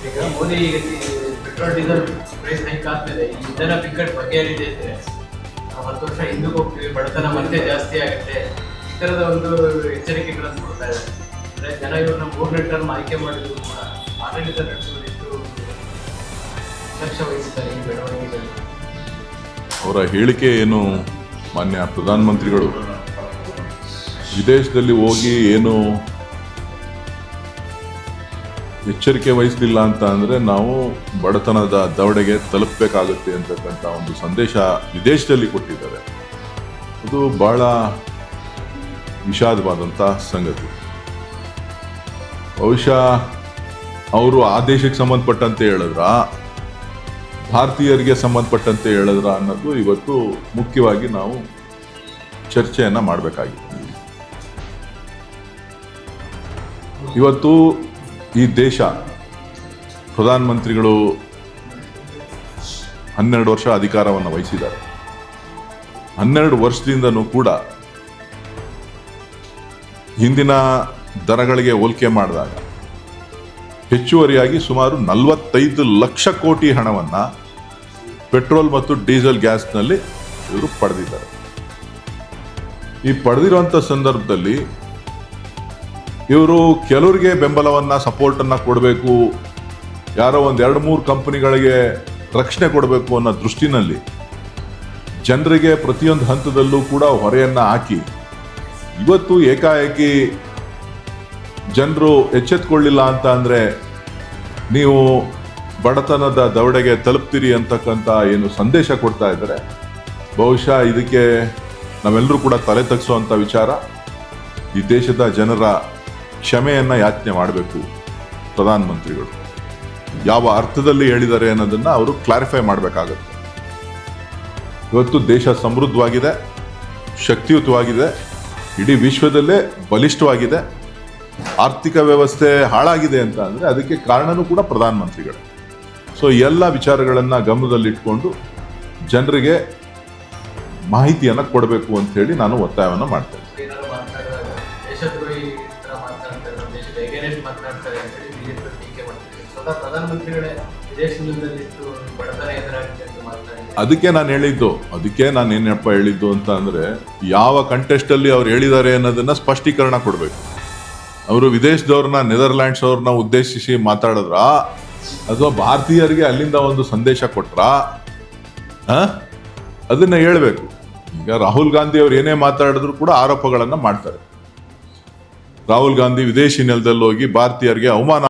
ಈಗ Modi petrol diesel price hike ಆದ್ಮೇಲೆ ಈ ಇಂಧನ ಬಿಕ್ಕಟ್ಟು ಬಗೆಹರಿದೆ ಅಂದ್ರೆ ನಾವು 10 ವರ್ಷ ಹಿಂದಕ್ಕೆ ಹೋಗ್ತೀವಿ, ಬಡತನ ಮತ್ತೆ ಜಾಸ್ತಿ ಆಗುತ್ತೆ, ಈ ತರದ ಒಂದು ಎಚ್ಚರಿಕೆಗಳನ್ನು ಕೊಡ್ತಾ ಇದ್ದಾರೆ. ಅಂದ್ರೆ ಜನ ಇವ್ರನ್ನ 3ನೇ ಟರ್ಮ್ ಆಯ್ಕೆ ಮಾಡಿದ್ರು ಕೂಡ ಆಡಳಿತ ನಡೆಸುವುದು ಎಷ್ಟು ಲಕ್ಷ್ಯ ವಹಿಸಿದ್ದಾರೆ ಈ ಬೆಳವಣಿಗೆಗಳಲ್ಲಿ. ಅವರ ಹೇಳಿಕೆ ಏನು, ಮಾನ್ಯ ಪ್ರಧಾನಮಂತ್ರಿಗಳು ವಿದೇಶದಲ್ಲಿ ಹೋಗಿ ಏನು ಎಚ್ಚರಿಕೆ ವಹಿಸಲಿಲ್ಲ ಅಂತ ಅಂದರೆ ನಾವು ಬಡತನದ ದವಡೆಗೆ ತಲುಪಬೇಕಾಗುತ್ತೆ ಅಂತಕ್ಕಂಥ ಒಂದು ಸಂದೇಶ ವಿದೇಶದಲ್ಲಿ ಕೊಟ್ಟಿದ್ದಾರೆ. ಅದು ಬಹಳ ವಿಷಾದವಾದಂಥ ಸಂಗತಿ. ಬಹುಶಃ ಅವರು ಆ ದೇಶಕ್ಕೆ ಸಂಬಂಧಪಟ್ಟಂತೆ ಹೇಳಿದ್ರ, ಭಾರತೀಯರಿಗೆ ಸಂಬಂಧಪಟ್ಟಂತೆ ಹೇಳಿದ್ರ ಅನ್ನೋದು ಇವತ್ತು ಮುಖ್ಯವಾಗಿ ನಾವು ಚರ್ಚೆಯನ್ನು ಮಾಡಬೇಕಾಗಿದೆ. ಇವತ್ತು ಈ ದೇಶ ಪ್ರಧಾನಮಂತ್ರಿಗಳು 12 ವರ್ಷ ಅಧಿಕಾರವನ್ನು ವಹಿಸಿದ್ದಾರೆ. 12 ವರ್ಷದಿಂದನೂ ಕೂಡ ಹಿಂದಿನ ದರಗಳಿಗೆ ಹೋಲಿಕೆ ಮಾಡಿದಾಗ ಹೆಚ್ಚುವರಿಯಾಗಿ ಸುಮಾರು 45 ಲಕ್ಷ ಕೋಟಿ ಹಣವನ್ನು ಪೆಟ್ರೋಲ್ ಮತ್ತು ಡೀಸೆಲ್ ಗ್ಯಾಸ್ನಲ್ಲಿ ಇವರು ಪಡೆದಿದ್ದಾರೆ. ಈ ಪಡೆದಿರುವಂಥ ಸಂದರ್ಭದಲ್ಲಿ ಇವರು ಕೆಲವರಿಗೆ ಬೆಂಬಲವನ್ನು ಸಪೋರ್ಟನ್ನು ಕೊಡಬೇಕು, ಯಾರೋ ಒಂದು 2-3 ಕಂಪನಿಗಳಿಗೆ ರಕ್ಷಣೆ ಕೊಡಬೇಕು ಅನ್ನೋ ದೃಷ್ಟಿನಲ್ಲಿ ಜನರಿಗೆ ಪ್ರತಿಯೊಂದು ಹಂತದಲ್ಲೂ ಕೂಡ ಹೊರೆಯನ್ನು ಹಾಕಿ ಇವತ್ತು ಏಕಾಏಕಿ ಜನರು ಎಚ್ಚೆತ್ತುಕೊಳ್ಳಿಲ್ಲ ಅಂತ ಅಂದರೆ ನೀವು ಬಡತನದ ದವಡೆಗೆ ತಲುಪ್ತೀರಿ ಅಂತಕ್ಕಂಥ ಏನು ಸಂದೇಶ ಕೊಡ್ತಾ ಇದ್ದಾರೆ, ಬಹುಶಃ ಇದಕ್ಕೆ ನಾವೆಲ್ಲರೂ ಕೂಡ ತಲೆ ತಗ್ಸುವಂಥ ವಿಚಾರ. ಈ ದೇಶದ ಜನರ ಕ್ಷಮೆಯನ್ನು ಯಾಚನೆ ಮಾಡಬೇಕು ಪ್ರಧಾನಮಂತ್ರಿಗಳು. ಯಾವ ಅರ್ಥದಲ್ಲಿ ಹೇಳಿದ್ದಾರೆ ಅನ್ನೋದನ್ನು ಅವರು ಕ್ಲಾರಿಫೈ ಮಾಡಬೇಕಾಗತ್ತೆ. ಇವತ್ತು ದೇಶ ಸಮೃದ್ಧವಾಗಿದೆ, ಶಕ್ತಿಯುತವಾಗಿದೆ, ಇಡೀ ವಿಶ್ವದಲ್ಲೇ ಬಲಿಷ್ಠವಾಗಿದೆ. ಆರ್ಥಿಕ ವ್ಯವಸ್ಥೆ ಹಾಳಾಗಿದೆ ಅಂತ ಅಂದರೆ ಅದಕ್ಕೆ ಕಾರಣನೂ ಕೂಡ ಪ್ರಧಾನಮಂತ್ರಿಗಳು. ಸೊ ಎಲ್ಲ ವಿಚಾರಗಳನ್ನು ಗಮನದಲ್ಲಿಟ್ಕೊಂಡು ಜನರಿಗೆ ಮಾಹಿತಿಯನ್ನು ಕೊಡಬೇಕು ಅಂತ ಹೇಳಿ ನಾನು ಒತ್ತಾಯವನ್ನು ಮಾಡ್ತೇನೆ. ಅದಕ್ಕೆ ನಾನು ಹೇಳಿದ್ದು, ಅದಕ್ಕೆ ನಾನು ಏನಪ್ಪ ಹೇಳಿದ್ದು ಅಂತ ಅಂದರೆ ಯಾವ ಕಂಟೆಸ್ಟಲ್ಲಿ ಅವ್ರು ಹೇಳಿದ್ದಾರೆ ಅನ್ನೋದನ್ನು ಸ್ಪಷ್ಟೀಕರಣ ಕೊಡಬೇಕು. ಅವರು ವಿದೇಶದವ್ರನ್ನ, ನೆದರ್ಲ್ಯಾಂಡ್ಸ್ ಅವ್ರನ್ನ ಉದ್ದೇಶಿಸಿ ಮಾತಾಡಿದ್ರಾ ಅಥವಾ ಭಾರತೀಯರಿಗೆ ಅಲ್ಲಿಂದ ಒಂದು ಸಂದೇಶ ಕೊಟ್ರಾ, ಅದನ್ನ ಹೇಳಬೇಕು. ಈಗ ರಾಹುಲ್ ಗಾಂಧಿ ಅವ್ರು ಏನೇ ಮಾತಾಡಿದ್ರು ಕೂಡ ಆರೋಪಗಳನ್ನು ಮಾಡ್ತಾರೆ. ರಾಹುಲ್ ಗಾಂಧಿ ವಿದೇಶಿ ನೆಲದಲ್ಲಿ ಹೋಗಿ ಭಾರತೀಯರಿಗೆ ಅವಮಾನ